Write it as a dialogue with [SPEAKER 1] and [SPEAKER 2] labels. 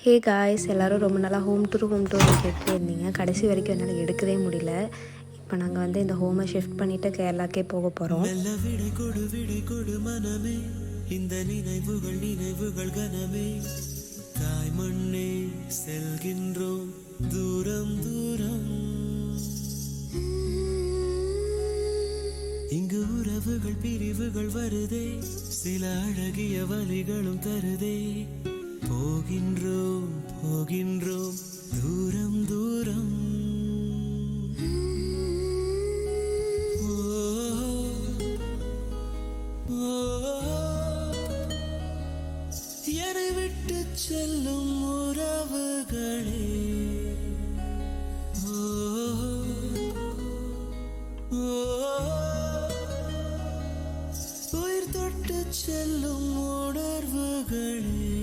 [SPEAKER 1] Hey guys, எல்லோரும் ரொம்ப நாளாக ஹோம் டூர் கேட்டே இருந்தீங்க. கடைசி வரைக்கும் என்னால் எடுக்கவே முடியல. இப்போ நாங்கள் வந்து இந்த ஹோமை ஷிஃப்ட் பண்ணிவிட்டு கேரளாக்கே போக போகிறோம். இந்த நினைவுகள் கனமே தாய் மண்ணே செல்கின்றோம் தூரம் தூரம். இங்கு உறவுகள் பிரிவுகள் வருதே, சில அழகிய வழிகளும் தருதே. போகின்றோம் போகின்றோம் தூரம் தூரம். என்னை விட்டு செல்லும் உறவுகளே, உயிர் தொட்டு செல்லும் உணர்வுகளே.